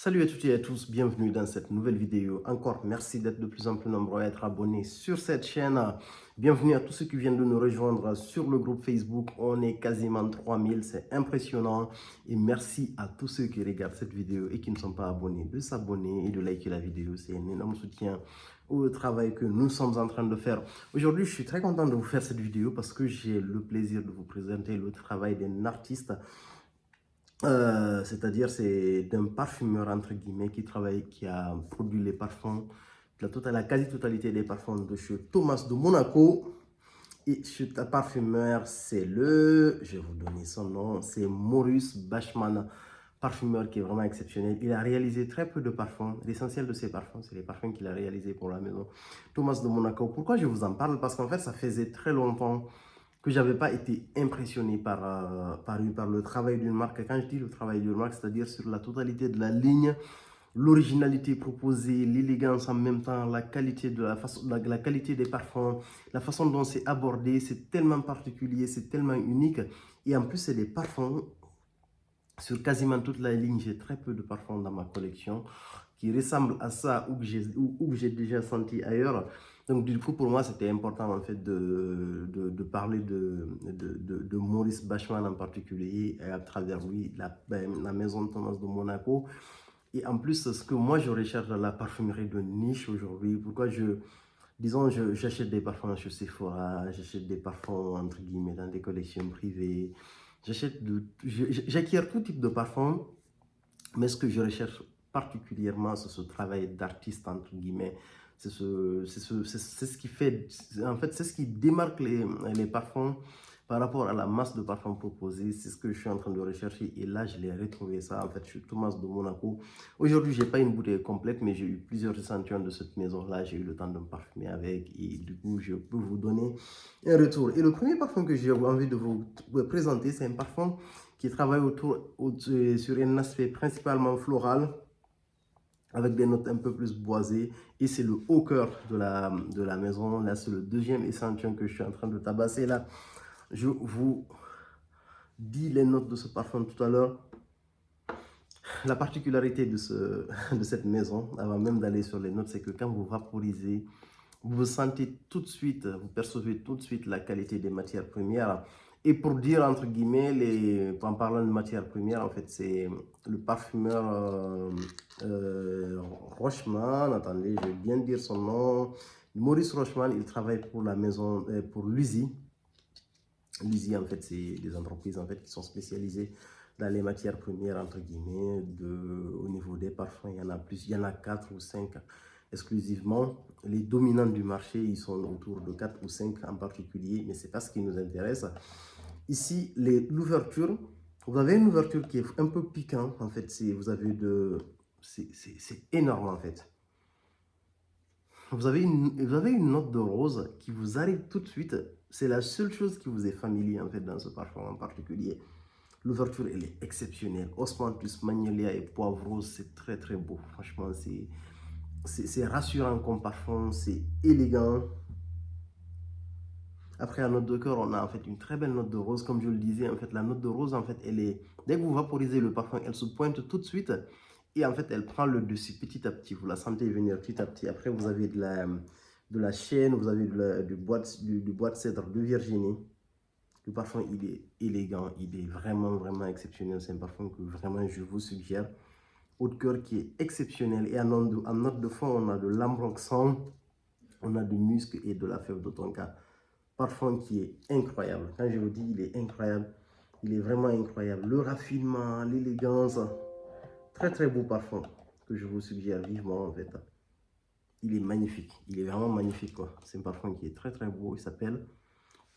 Salut à toutes et à tous, bienvenue dans cette nouvelle vidéo. Encore merci d'être de plus en plus nombreux à être abonnés sur cette chaîne. Bienvenue à tous ceux qui viennent de nous rejoindre sur le groupe Facebook. On est quasiment 3000, c'est impressionnant. Et merci à tous ceux qui regardent cette vidéo et qui ne sont pas abonnés de s'abonner et de liker la vidéo. C'est un énorme soutien au travail que nous sommes en train de faire. Aujourd'hui, je suis très content de vous faire cette vidéo parce que j'ai le plaisir de vous présenter le travail d'un artiste. C'est-à-dire c'est d'un parfumeur entre guillemets qui a produit les parfums, la quasi-totalité des parfums de chez Thomas de Monaco. Et ce parfumeur, je vais vous donner son nom, c'est Maurice Bachmann, parfumeur qui est vraiment exceptionnel. Il a réalisé très peu de parfums. L'essentiel de ses parfums, c'est les parfums qu'il a réalisés pour la maison Thomas de Monaco. Pourquoi je vous en parle? Parce qu'en fait, ça faisait très longtemps que je n'avais pas été impressionné par le travail d'une marque. Quand je dis le travail d'une marque, c'est-à-dire sur la totalité de la ligne, l'originalité proposée, l'élégance en même temps, la qualité, la qualité des parfums, la façon dont c'est abordé, c'est tellement particulier, c'est tellement unique. Et en plus, c'est des parfums sur quasiment toute la ligne. J'ai très peu de parfums dans ma collection qui ressemblent à ça ou que j'ai déjà senti ailleurs. Donc du coup, pour moi, c'était important en fait de parler de Maurice Bachmann en particulier et à travers lui, la maison de Thomas de Monaco. Et en plus, ce que moi je recherche dans la parfumerie de niche aujourd'hui, disons, j'achète des parfums chez Sephora, j'achète des parfums entre guillemets dans des collections privées, j'acquiers tout type de parfums, mais ce que je recherche particulièrement, c'est ce travail d'artiste, entre guillemets. C'est ce qui fait, en fait, c'est ce qui démarque les parfums par rapport à la masse de parfums proposés. C'est ce que je suis en train de rechercher. Et là, je l'ai retrouvé ça, en fait, chez Thomas de Monaco. Aujourd'hui, je n'ai pas une bouteille complète, mais j'ai eu plusieurs échantillons de cette maison-là. J'ai eu le temps de me parfumer avec. Et du coup, je peux vous donner un retour. Et le premier parfum que j'ai envie de vous présenter, c'est un parfum qui travaille sur un aspect principalement floral, avec des notes un peu plus boisées. Et c'est le haut cœur de la maison. Là, c'est le deuxième échantillon que je suis en train de tabasser. Là, je vous dis les notes de ce parfum tout à l'heure. La particularité de cette maison, avant même d'aller sur les notes, c'est que quand vous vaporisez, vous sentez tout de suite, vous percevez tout de suite la qualité des matières premières. Et pour dire, entre guillemets, en parlant de matières premières, en fait, c'est le parfumeur Rochman. Attendez, je vais bien dire son nom. Maurice Rochman, il travaille pour la maison, pour l'USI. L'USI, en fait, c'est des entreprises en fait, qui sont spécialisées dans les matières premières, entre guillemets, au niveau des parfums. Il y en a plus, il y en a 4 ou 5 exclusivement. Les dominants du marché, ils sont autour de 4 ou 5 en particulier, mais ce n'est pas ce qui nous intéresse. Ici, l'ouverture, vous avez une ouverture qui est un peu piquante, en fait, c'est énorme, en fait. Vous avez une note de rose qui vous arrive tout de suite. C'est la seule chose qui vous est familier, en fait, dans ce parfum en particulier. L'ouverture, elle est exceptionnelle. Osmanthus, magnolia et poivre rose, c'est très, très beau. Franchement, c'est rassurant comme parfum, c'est élégant. Après la note de cœur, on a en fait une très belle note de rose. Comme je le disais, en fait, la note de rose, en fait, dès que vous vaporisez le parfum, elle se pointe tout de suite. Et en fait, elle prend le dessus petit à petit. Vous la sentez venir petit à petit. Après, vous avez de la chêne, vous avez du bois de cèdre de Virginie. Le parfum, il est élégant, il est vraiment, vraiment exceptionnel. C'est un parfum que vraiment je vous suggère. Haut de cœur qui est exceptionnel. Et en note de fond, on a de l'ambroxan, on a du musc et de la fève de tonka. Parfum qui est incroyable. Quand je vous dis, il est incroyable. Il est vraiment incroyable. Le raffinement, l'élégance. Très, très beau parfum que je vous suggère vivement, en fait. Il est magnifique. Il est vraiment magnifique, quoi. C'est un parfum qui est très, très beau. Il s'appelle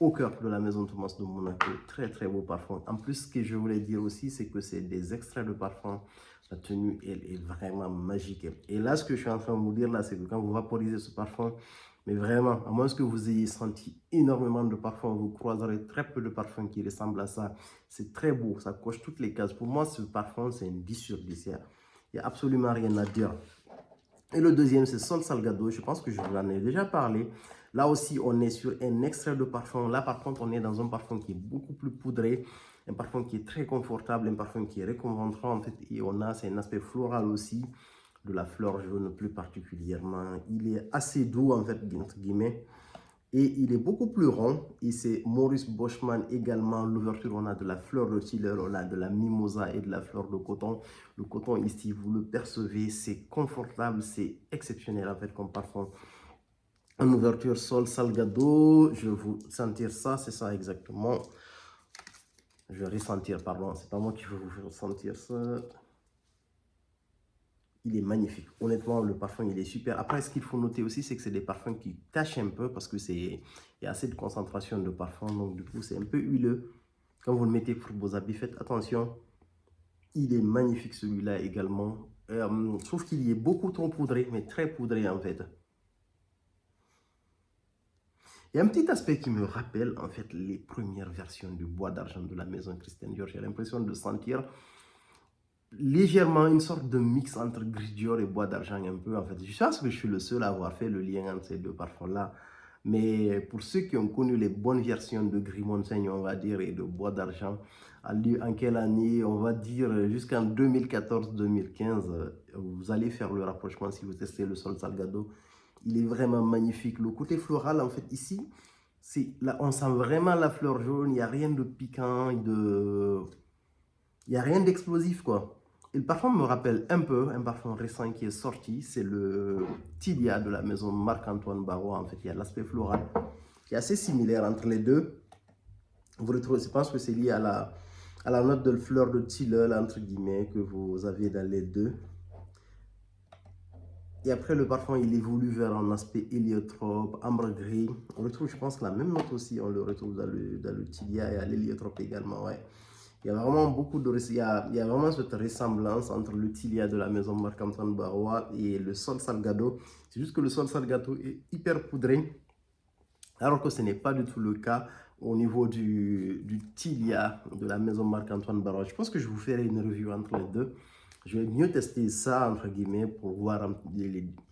Au cœur de la maison Thomas de Monaco. Très, très beau parfum. En plus, ce que je voulais dire aussi, c'est que c'est des extraits de parfum. La tenue, elle est vraiment magique. Et là, ce que je suis en train de vous dire, là, c'est que quand vous vaporisez ce parfum, mais vraiment, à moins que vous ayez senti énormément de parfums, vous croiserez très peu de parfums qui ressemblent à ça. C'est très beau, ça coche toutes les cases. Pour moi, ce parfum, c'est une 10 sur 10. Il n'y a absolument rien à dire. Et le deuxième, c'est Sol Salgado. Je pense que je vous en ai déjà parlé. Là aussi, on est sur un extrait de parfum. Là, par contre, on est dans un parfum qui est beaucoup plus poudré. un parfum qui est très confortable, un parfum qui est réconfortant en fait. Et on a, c'est un aspect floral aussi, de la fleur jaune plus particulièrement. Il est assez doux en fait, entre guillemets. Et il est beaucoup plus rond. Et c'est Maurice Boschman également. L'ouverture, on a de la fleur de tiller, on a de la mimosa et de la fleur de coton. Le coton ici, vous le percevez, c'est confortable, c'est exceptionnel en fait comme parfum. En ouverture, Sol Salgado. Je vais vous sentir ça, c'est ça exactement. Je vais ressentir, pardon, c'est pas moi qui vais vous faire sentir ça. Il est magnifique. Honnêtement, le parfum, il est super. Après, ce qu'il faut noter aussi, c'est que c'est des parfums qui tâchent un peu parce que il y a assez de concentration de parfum. Donc, du coup, c'est un peu huileux. Quand vous le mettez pour vos habits, faites attention. Il est magnifique, celui-là également. Je trouve qu'il y est beaucoup trop poudré, mais très poudré en fait. Il y a un petit aspect qui me rappelle en fait les premières versions du bois d'argent de la maison Christian Dior. J'ai l'impression de sentir légèrement une sorte de mix entre gris Dior et bois d'argent un peu en fait. Je pense que je suis le seul à avoir fait le lien entre ces deux parfums-là. Mais pour ceux qui ont connu les bonnes versions de gris Montaigne, on va dire, et de bois d'argent, en quelle année, on va dire jusqu'en 2014-2015, vous allez faire le rapprochement si vous testez le Sol Salgado. Il est vraiment magnifique. Le côté floral, en fait, ici, là, on sent vraiment la fleur jaune. Il n'y a rien de piquant, il n'y a rien d'explosif, quoi. Et le parfum me rappelle un peu un parfum récent qui est sorti. C'est le Tilia de la maison Marc-Antoine Barrois. En fait, il y a l'aspect floral qui est assez similaire entre les deux. Vous retrouvez, je pense que c'est lié à la note de fleur de tilleul, entre guillemets, que vous avez dans les deux. Et après, le parfum, il évolue vers un aspect héliotrope, ambre gris. On retrouve, je pense, la même note aussi. On le retrouve dans le Tilia et à l'héliotrope également, ouais. Il y a vraiment beaucoup de... Il y a vraiment cette ressemblance entre le Tilia de la maison Marc-Antoine Barrois et le Sol Salgado. C'est juste que le Sol Salgado est hyper poudré, alors que ce n'est pas du tout le cas au niveau du Tilia de la maison Marc-Antoine Barrois. Je pense que je vous ferai une review entre les deux. Je vais mieux tester ça, entre guillemets, pour voir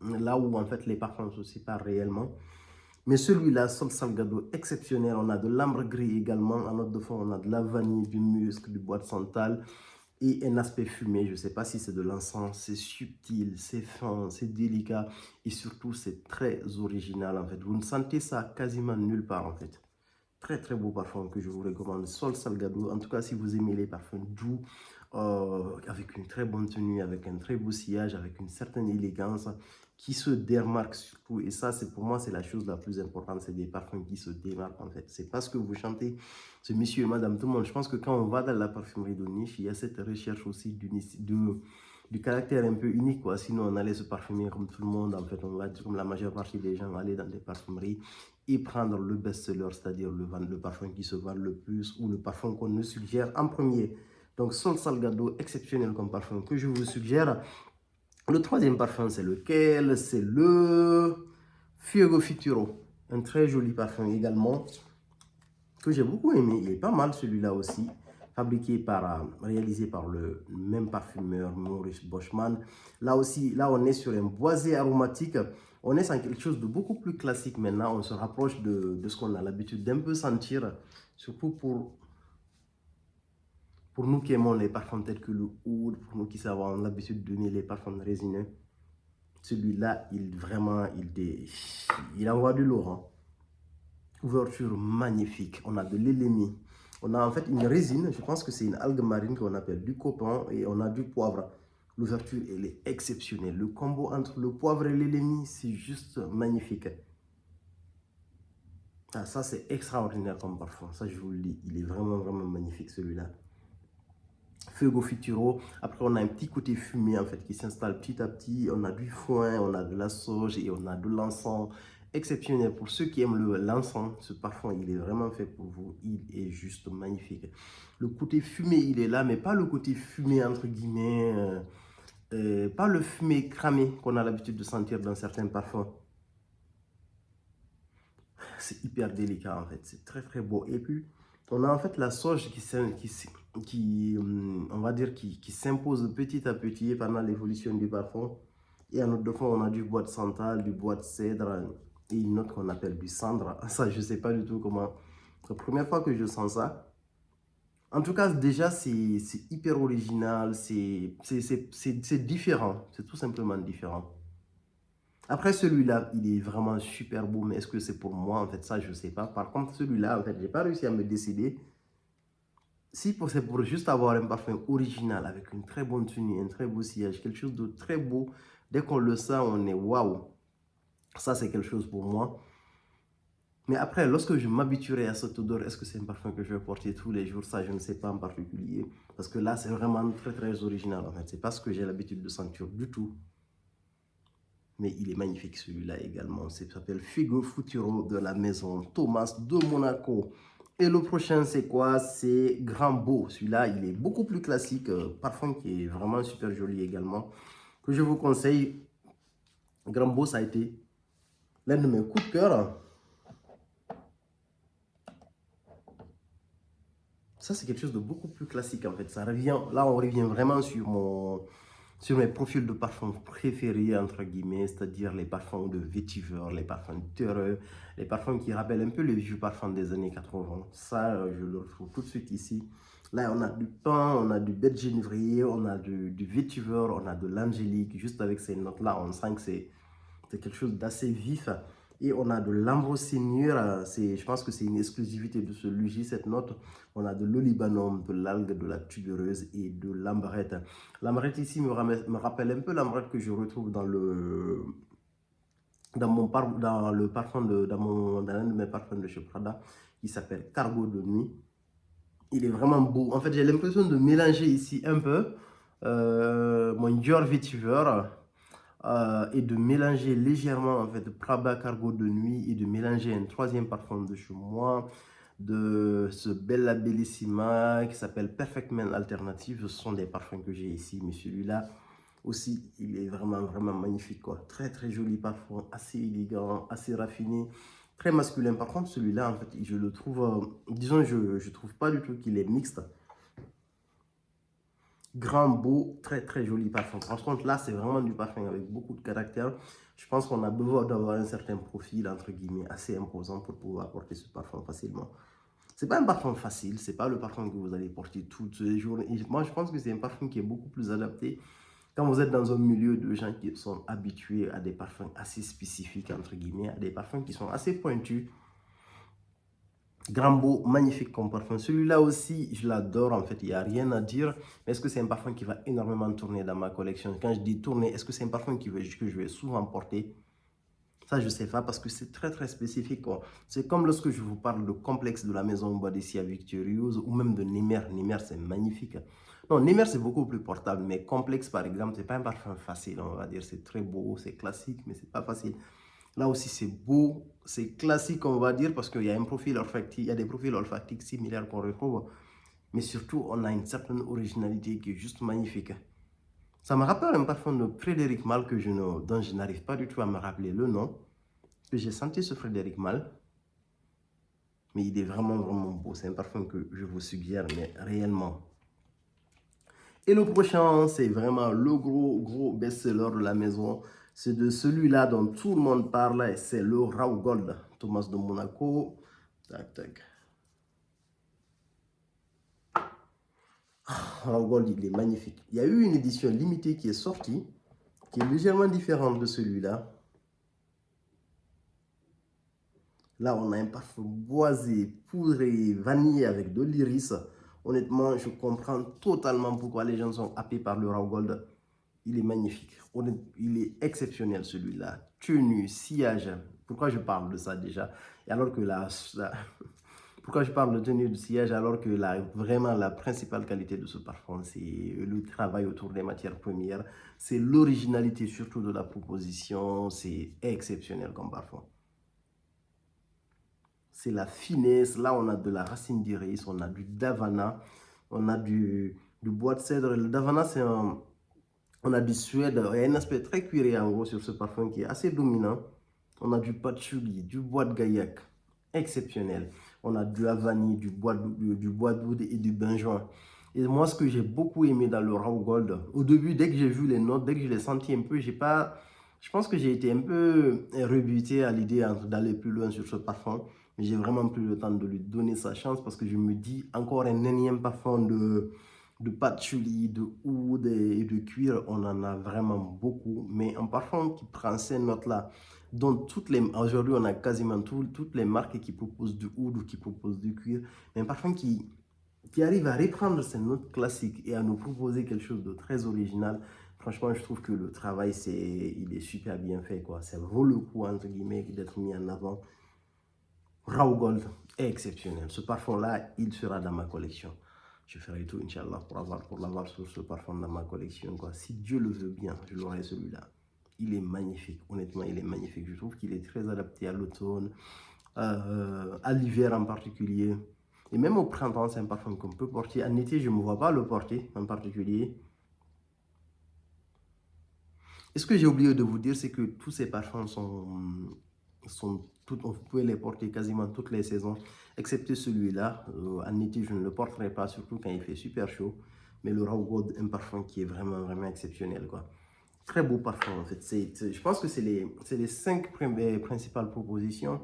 là où en fait les parfums ne se séparent réellement. Mais celui-là, Sol Salgado, exceptionnel. On a de l'ambre gris également. En note de fond, on a de la vanille, du musc, du bois de santal et un aspect fumé. Je ne sais pas si c'est de l'encens. C'est subtil, c'est fin, c'est délicat et surtout, c'est très original en fait. Vous ne sentez ça quasiment nulle part en fait. Très très beau parfum que je vous recommande, Sol Salgado. En tout cas, si vous aimez les parfums doux, avec une très bonne tenue, avec un très beau sillage, avec une certaine élégance, qui se démarquent surtout. Et ça, c'est pour moi, c'est la chose la plus importante. C'est des parfums qui se démarquent en fait. C'est pas ce que vous chantez, c'est monsieur et madame, tout le monde. Je pense que quand on va dans la parfumerie de niche, il y a cette recherche aussi du caractère un peu unique, quoi. Sinon, on allait se parfumer comme tout le monde. En fait, on va dire comme la majeure partie des gens aller dans des parfumeries et prendre le best-seller, c'est-à-dire le parfum qui se vend le plus ou le parfum qu'on nous suggère en premier. Donc, Sol Salgado, exceptionnel comme parfum que je vous suggère. Le troisième parfum, c'est lequel? C'est le Fuego Futuro. Un très joli parfum également que j'ai beaucoup aimé. Il est pas mal celui-là aussi. Réalisé par le même parfumeur, Maurice Boschman. Là aussi, là on est sur un boisé aromatique. On est sur quelque chose de beaucoup plus classique maintenant. On se rapproche de ce qu'on a l'habitude d'un peu sentir. Surtout pour nous qui aimons les parfums tels que le oud, pour nous qui avons l'habitude d'aimer les parfums résineux. Celui-là, il envoie du lourd. Hein. Ouverture magnifique. On a de l'élémie. On a en fait une résine, je pense que c'est une algue marine qu'on appelle du copan et on a du poivre. L'ouverture, elle est exceptionnelle. Le combo entre le poivre et l'élémie, c'est juste magnifique. Ah, ça, c'est extraordinaire comme parfum. Ça, je vous le dis. Il est vraiment, vraiment magnifique, celui-là. Fuego Futuro. Après, on a un petit côté fumé, en fait, qui s'installe petit à petit. On a du foin, on a de la sauge et on a de l'encens. Exceptionnel. Pour ceux qui aiment l'encens, ce parfum, il est vraiment fait pour vous. Il est juste magnifique. Le côté fumé, il est là, mais pas le côté fumé, entre guillemets, pas le fumé cramé qu'on a l'habitude de sentir dans certains parfums. C'est hyper délicat, en fait. C'est très, très beau. Et puis, on a en fait la sauge on va dire, qui s'impose petit à petit pendant l'évolution du parfum. Et en autre de fond, on a du bois de santal, du bois de cèdre et une autre qu'on appelle du cendre. Ça, je ne sais pas du tout comment. La première fois que je sens ça, En tout cas, déjà, c'est hyper original, c'est différent, c'est tout simplement différent. Après, celui-là, il est vraiment super beau, mais est-ce que c'est pour moi? En fait, ça, je ne sais pas. Par contre, celui-là, en fait, j'ai pas réussi à me décider. Si c'est pour juste avoir un parfum original avec une très bonne tenue, un très beau sillage, quelque chose de très beau, dès qu'on le sent, on est waouh. Ça, c'est quelque chose pour moi. Mais après, lorsque je m'habituerai à cette odeur, est-ce que c'est un parfum que je vais porter tous les jours? Ça, je ne sais pas en particulier. Parce que là, c'est vraiment très, très original. En fait, c'est pas ce que j'ai l'habitude de sentir du tout. Mais il est magnifique celui-là également. Ça s'appelle Figo Futuro de la maison Thomas de Monaco. Et le prochain, c'est quoi? C'est Grand Beau. Celui-là, il est beaucoup plus classique. Parfum qui est vraiment super joli également. Que je vous conseille. Grand Beau, ça a été l'un de mes coups de cœur. Ça, c'est quelque chose de beaucoup plus classique en fait. Ça revient, là, on revient vraiment sur mes profils de parfums préférés, entre guillemets, c'est-à-dire les parfums de vétiver, les parfums terreux, les parfums qui rappellent un peu les vieux parfums des années 80. Ça, je le retrouve tout de suite ici. Là, on a du pain, on a du bête génévrier, on a du vétiver, on a de l'angélique. Juste avec ces notes-là, on sent que c'est quelque chose d'assez vif. Et on a de l'ambrosyniure, je pense que c'est une exclusivité de celui-ci, cette note. On a de l'olibanum, de l'algue, de la tubereuse et de l'ambrette. L'ambrette ici me rappelle un peu l'ambrette que je retrouve dans le parfum dans l'un de mes parfums de chez Prada qui s'appelle Cargo de nuit. Il est vraiment beau. En fait, j'ai l'impression de mélanger ici un peu mon Dior Vetiver et de mélanger légèrement en fait Prada Cargo de nuit et de mélanger un troisième parfum de chez moi de ce Bella Bellissima qui s'appelle Perfect Man Alternative. Ce sont des parfums que j'ai ici, mais celui-là aussi, il est vraiment, vraiment magnifique, quoi. Très, très joli parfum, assez élégant, assez raffiné, très masculin. Par contre, celui-là, en fait, je le trouve, disons, je ne trouve pas du tout qu'il est mixte. Grand, beau, très, très joli parfum. Par contre, là, c'est vraiment du parfum avec beaucoup de caractère. Je pense qu'on a besoin d'avoir un certain profil, entre guillemets, assez imposant pour pouvoir porter ce parfum facilement. C'est pas un parfum facile, c'est pas le parfum que vous allez porter tous les jours. Et moi, je pense que c'est un parfum qui est beaucoup plus adapté quand vous êtes dans un milieu de gens qui sont habitués à des parfums assez spécifiques, entre guillemets, à des parfums qui sont assez pointus. Grand Beau, magnifique comme parfum. Celui-là aussi, je l'adore en fait, il n'y a rien à dire. Mais est-ce que c'est un parfum qui va énormément tourner dans ma collection? Quand je dis tourner, est-ce que c'est un parfum que je vais souvent porter? Ça, je ne sais pas parce que c'est très très spécifique. C'est comme lorsque je vous parle de complexe de la maison Boadicea Victorieuse ou même de Nemer. Nemer, c'est magnifique. Non, Nemer, c'est beaucoup plus portable. Mais complexe, par exemple, ce n'est pas un parfum facile, on va dire. C'est très beau, c'est classique, mais ce n'est pas facile. Là aussi, c'est beau, c'est classique, on va dire, parce qu'il y a un profil olfactif, il y a des profils olfactifs similaires qu'on retrouve. Mais surtout, on a une certaine originalité qui est juste magnifique. Ça me rappelle un parfum de Frédéric Malle dont je n'arrive pas du tout à me rappeler le nom. J'ai senti ce Frédéric Malle. Mais il est vraiment, vraiment beau. C'est un parfum que je vous suggère, mais réellement. Et le prochain, c'est vraiment le gros best-seller de la maison. C'est de celui-là dont tout le monde parle et c'est le Raw Gold. Thomas de Monaco. Tac, tac. Raw Gold, il est magnifique. Il y a eu une édition limitée qui est sortie, qui est légèrement différente de celui-là. Là, on a un parfum boisé, poudré, vanillé avec de l'iris. Honnêtement, je comprends totalement pourquoi les gens sont happés par le Raw Gold. Il est magnifique. Il est exceptionnel celui-là. Tenue, sillage. Pourquoi je parle de ça déjà? Et alors que pourquoi je parle de tenue de sillage alors que vraiment la principale qualité de ce parfum, c'est le travail autour des matières premières. C'est l'originalité surtout de la proposition. C'est exceptionnel comme parfum. C'est la finesse. Là, on a de la racine d'iris, on a du davana, on a du bois de cèdre. Le davana, on a du suède. Il y a un aspect très cuiré en gros sur ce parfum qui est assez dominant. On a du patchouli, du bois de gaillac, exceptionnel. On a de la vanille, du bois d'oud et du benjoin. Et moi, ce que j'ai beaucoup aimé dans le Raw Gold, au début, dès que j'ai vu les notes, dès que je l'ai senti un peu, je pense que j'ai été un peu rebuté à l'idée d'aller plus loin sur ce parfum. Mais j'ai vraiment pris le temps de lui donner sa chance parce que je me dis, encore un énième parfum de patchouli, de oud et de cuir, on en a vraiment beaucoup. Mais un parfum qui prend ces notes-là, dont aujourd'hui on a quasiment toutes les marques qui proposent du oud ou qui proposent du cuir, mais un parfum qui arrive à reprendre ces notes classiques et à nous proposer quelque chose de très original. Franchement, je trouve que le travail, il est super bien fait, quoi. Ça vaut le coup, entre guillemets, d'être mis en avant. Raw Gold est exceptionnel. Ce parfum-là, il sera dans ma collection. Je ferai tout, Inch'Allah, pour l'avoir sur ce parfum dans ma collection, quoi. Si Dieu le veut bien, je l'aurai celui-là. Il est magnifique, honnêtement, il est magnifique. Je trouve qu'il est très adapté à l'automne, à l'hiver en particulier. Et même au printemps, c'est un parfum qu'on peut porter. En été, je ne me vois pas le porter en particulier. Et ce que j'ai oublié de vous dire, c'est que tous ces parfums vous pouvez les porter quasiment toutes les saisons, excepté celui-là. En été, je ne le porterai pas, surtout quand il fait super chaud. Mais le Raw Gold, un parfum qui est vraiment, vraiment exceptionnel, quoi. Très beau parfum, en fait. Je pense que c'est les 5 principales propositions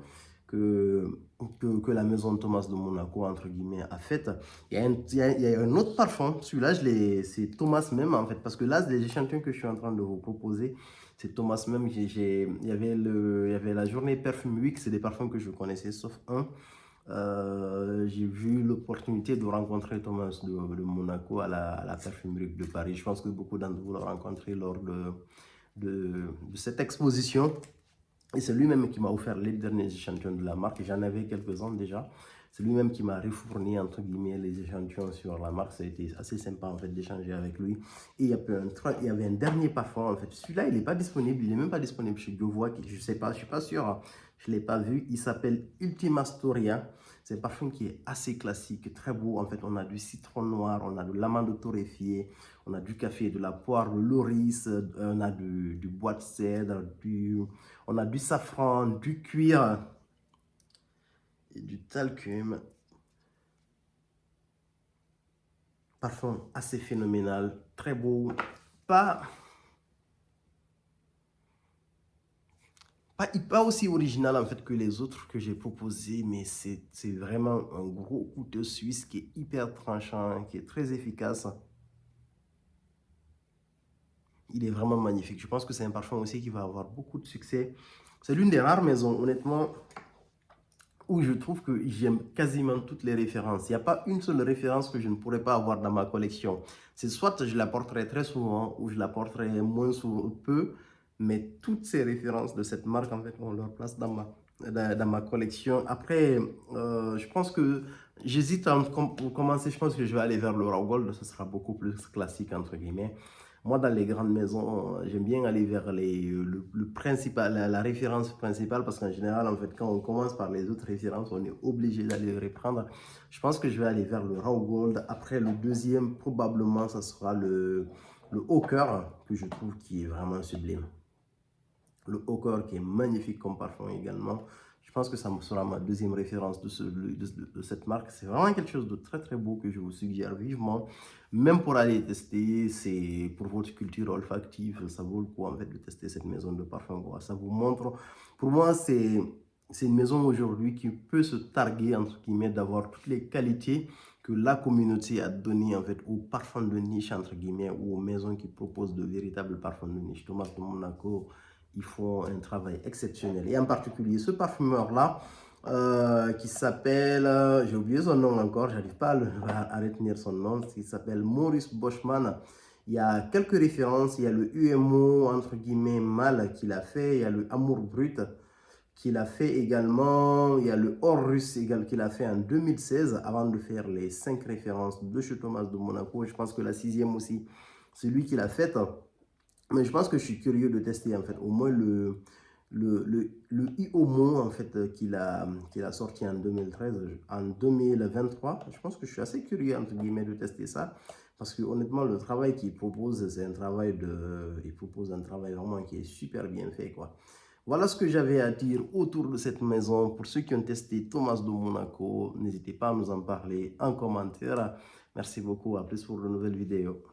que la maison Thomas de Monaco, entre guillemets, a faites. Il y a un autre parfum, celui-là, c'est Thomas même, en fait, parce que là, les échantillons que je suis en train de vous proposer, c'est Thomas même. Il y avait la journée Perfume Week, c'est des parfums que je connaissais, sauf un. J'ai eu l'opportunité de rencontrer Thomas de Monaco à la Parfumerie de Paris. Je pense que beaucoup d'entre vous l'ont rencontré lors de cette exposition. Et c'est lui-même qui m'a offert les derniers échantillons de la marque. J'en avais quelques-uns déjà. C'est lui-même qui m'a refourni, entre guillemets, les échantillons sur la marque. Ça a été assez sympa, en fait, d'échanger avec lui. Et il y avait un dernier parfum, en fait. Celui-là, il n'est pas disponible. Il n'est même pas disponible chez Beauvois. Je ne sais pas, je ne suis pas sûr, hein. Je ne l'ai pas vu. Il s'appelle Ultima Storia. C'est un parfum qui est assez classique, très beau. En fait, on a du citron noir, on a de l'amande torréfiée, on a du café, de la poire, de l'oris, on a du bois de cèdre, on a du safran, du cuir et du talcum. Parfum assez phénoménal, très beau. Pas aussi original en fait que les autres que j'ai proposés, mais c'est vraiment un gros couteau suisse qui est hyper tranchant, qui est très efficace. Il est vraiment magnifique. Je pense que c'est un parfum aussi qui va avoir beaucoup de succès. C'est l'une des rares maisons, honnêtement, où je trouve que j'aime quasiment toutes les références. Il n'y a pas une seule référence que je ne pourrais pas avoir dans ma collection. C'est soit je la porterai très souvent ou je la porterai moins souvent, peu, mais toutes ces références de cette marque, en fait, ont leur place dans ma collection. Après, je pense que j'hésite pour commencer. Je pense que je vais aller vers le Raw Gold. Ce sera beaucoup plus classique, entre guillemets. Moi, dans les grandes maisons, j'aime bien aller vers le principal, la référence principale parce qu'en général, en fait, quand on commence par les autres références, on est obligé d'aller reprendre. Je pense que je vais aller vers le Raw Gold. Après, le deuxième, probablement, ça sera le Haut Cœur que je trouve qui est vraiment sublime. Le Haut Cœur qui est magnifique comme parfum également. Je pense que ça sera ma deuxième référence de cette marque. C'est vraiment quelque chose de très très beau que je vous suggère vivement. Même pour aller tester, c'est pour votre culture olfactive, ça vaut le coup en fait de tester cette maison de parfum. Ça vous montre, pour moi c'est une maison aujourd'hui qui peut se targuer entre guillemets d'avoir toutes les qualités que la communauté a données en fait aux parfums de niche entre guillemets ou aux maisons qui proposent de véritables parfums de niche. Thomas de Monaco, ils font un travail exceptionnel. Et en particulier, ce parfumeur-là, qui s'appelle, j'ai oublié son nom encore, j'arrive pas à retenir son nom, il s'appelle Maurice Boschmann. Il y a quelques références, il y a le UMO, entre guillemets, mâle qu'il a fait, il y a le Amour Brut qu'il a fait également, il y a le Horus égal qu'il a fait en 2016, avant de faire les 5 références de chez Thomas de Monaco. Je pense que la 6e aussi, c'est lui qui l'a faite. Mais je pense que je suis curieux de tester en fait au moins le IOMO en fait qu'il a sorti en 2013, en 2023. Je pense que je suis assez curieux entre guillemets de tester ça parce que honnêtement le travail qu'il propose c'est un travail il propose un travail vraiment qui est super bien fait quoi. Voilà ce que j'avais à dire autour de cette maison. Pour ceux qui ont testé Thomas de Monaco, n'hésitez pas à nous en parler en commentaire. Merci beaucoup, à plus pour de nouvelles vidéos.